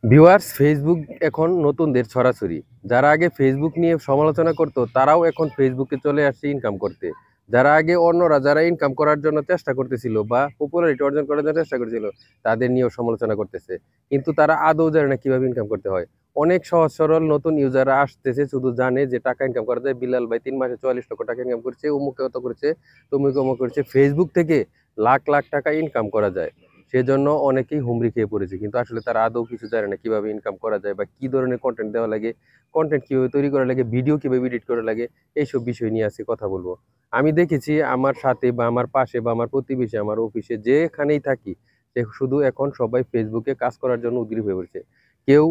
Viewers, Facebook এখন নতুনদের ছড়াছড়ি। যারা আগে ফেসবুক নিয়ে সমালোচনা করতো তারাও এখন ফেসবুকে চলে আসছে ইনকাম করতে। যারা আগে অন্যরা যারা ইনকাম করার জন্য চেষ্টা করতেছিল বা পপুলারিটি অর্জন করার জন্য চেষ্টা করতেছিল তাদের নিয়েও সমালোচনা করতেছে। কিন্তু তারা আদৌ জানে না কিভাবে ইনকাম করতে হয়। অনেক সহজ সরল নতুন ইউজাররা আসতেছে, শুধু জানে যে টাকা ইনকাম করা যায়। বিলাল ভাই ৩ মাসে ৪৪ লক্ষ টাকা ইনকাম করছে, অমুকে অত করেছে, তমুকে অমুক করেছে। ফেসবুক থেকে লাখ লাখ টাকা ইনকাম করা যায়। সেজন্য অনেকেই হুমড়ি খেয়ে পড়েছে। কিন্তু আসলে তারা আদৌ কিছু জানে না কিভাবে ইনকাম করা যায় বা কি ধরনের কনটেন্ট দেওয়া লাগে, কনটেন্ট কিভাবে তৈরি করা লাগে, ভিডিও কিভাবে এডিট করা লাগে, এইসব বিষয় নিয়ে আজকে কথা বলবো। আমি দেখেছি আমার সাথে বা আমার পাশে বা আমার প্রতিবেশী, আমার অফিসে যেখানেই থাকি, সে শুধু এখন সবাই ফেসবুকে কাজ করার জন্য উদগ্রীব হয়ে পড়েছে। কেউ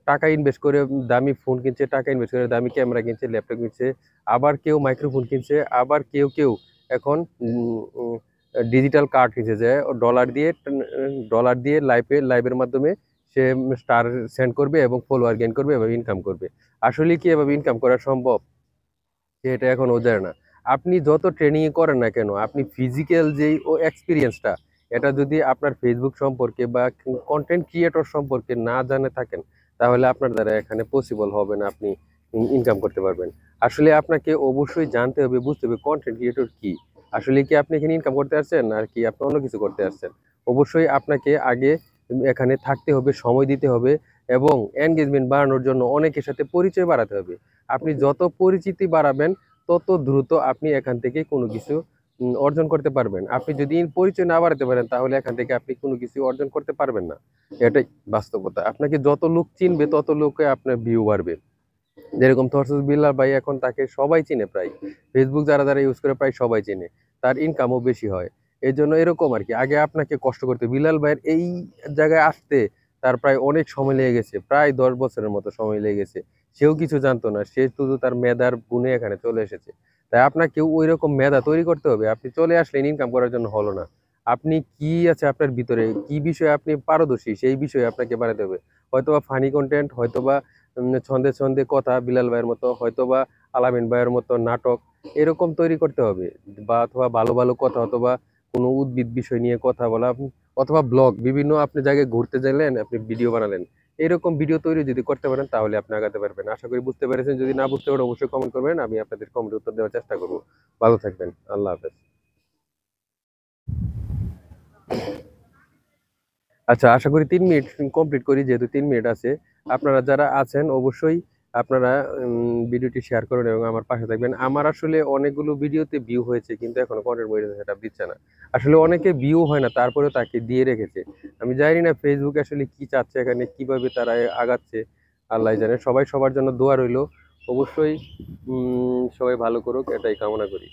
টাকা ইনভেস্ট করে দামি ফোন কিনছে, টাকা ইনভেস্ট করে দামি ক্যামেরা কিনছে, ল্যাপটপ কিনছে, আবার কেউ মাইক্রোফোন কিনছে, আবার কেউ এখন ডিজিটাল কার্ড কিনছে, যে ডলার দিয়ে লাইভের মাধ্যমে সে স্টার সেন্ড করবে এবং ফলোয়ার গেইন করবে এবং ইনকাম করবে। আসলে কি এভাবে ইনকাম করা সম্ভব? সে এটা এখন ও জানে না। আপনি যত ট্রেনিং করেন না কেন, আপনি ফিজিক্যাল যেই ও এক্সপিরিয়েন্সটা, এটা যদি আপনার ফেসবুক সম্পর্কে বা কন্টেন্ট ক্রিয়েটর সম্পর্কে না জানে থাকেন, তাহলে আপনার দ্বারা এখানে পসিবল হবে না আপনি ইনকাম করতে পারবেন। আসলে আপনাকে অবশ্যই জানতে হবে, বুঝতে হবে কন্টেন্ট ক্রিয়েটর কি। আসলে কি আপনি এখানে ইনকাম করতে আসছেন আর কি আপনি অন্য কিছু করতে আসছেন? অবশ্যই আপনাকে আগে এখানে থাকতে হবে, সময় দিতে হবে এবং এনগেজমেন্ট বাড়ানোর জন্য অনেকের সাথে পরিচয় বাড়াতে হবে। আপনি যত পরিচিতি বাড়াবেন তত দ্রুত আপনি এখান থেকে কোনো কিছু অর্জন করতে পারবেন। আপনি যদি পরিচয় না বাড়াতে পারেন তাহলে এখান থেকে আপনি কোনো কিছু অর্জন করতে পারবেন না। এটাই বাস্তবতা। আপনাকে যত লোক চিনবে তত লোকে আপনার ভিউ বাড়বে। যেরকম থরসুস বিল্লাহ ভাই, এখন তাকে সবাই চিনে প্রায়। ফেসবুক যারা ইউজ করে প্রায় সবাই চেনে। তার ইনকামও বেশি হয়। এজন্য এরকম আরকি। আগে আপনাকে কষ্ট করতে বিলাল ভাইয়ের এই জায়গায় আসতে তার প্রায় অনেক সময় লেগে গেছে। প্রায় ১০ বছরের মতো সময় লেগে গেছে। সেও কিছু জানতো না। সে শুধু তার মেধার গুণে এখানে চলে এসেছে। তাই আপনাকেও ঐরকম মেধা তৈরি করতে হবে। আপনি চলে আসলেন ইনকাম করার জন্য হলো না। আপনি কি আছে আপনার ভিতরে, কি বিষয়ে আপনি পারদর্শী সেই বিষয়ে আপনাকে বাড়াতে হবে। হয়তোবা ফানি কনটেন্ট, হয়তোবা ছন্দে ছন্দে কথা বিলাল ভাইয়ের মতো, হয়তোবা আলামিন ভাইয়ের মতো নাটক এরকম তৈরি করতে হবে। বা অথবা ভালো ভালো কথা, অথবা কোনো উদ্ভিদ বিষয় নিয়ে কথা বলা, অথবা ব্লগ, বিভিন্ন আপনি জায়গায় ঘুরতে গেলেন, আপনি ভিডিও বানালেন, এরকম ভিডিও তৈরি যদি করতে পারেন তাহলে আপনি আগাতে পারবেন। আশা করি বুঝতে পেরেছেন। যদি না বুঝতে পারেন অবশ্যই কমেন্ট করবেন, আমি আপনাদের কমেন্ট উত্তর দেওয়ার চেষ্টা করবো। ভালো থাকবেন। আল্লাহ হাফেজ। আচ্ছা, আশা করি ৩ মিনিট কমপ্লিট করি, যেহেতু ৩ মিনিট আছে। আপনারা যারা আছেন অবশ্যই আপনারা ভিডিওটি শেয়ার করুন এবং আমার পাশে থাকবেন। আমার আসলে অনেকগুলো ভিডিওতে ভিউ হয়েছে কিন্তু এখনো কন্টেন্ট মনিটাইজেশন সেটআপ দিচ্ছে না। আসলে অনেকে ভিউ হয় না তারপরেও তাকে দিয়ে রেখেছে। আমি জানি না ফেসবুক আসলে কি চাচ্ছে, এখানে কিভাবে তারা আগাচ্ছে, আল্লাহই জানে। সবাই সবার জন্য দোয়া রইলো। অবশ্যই সবাই ভালো করুক, এটাই কামনা করি।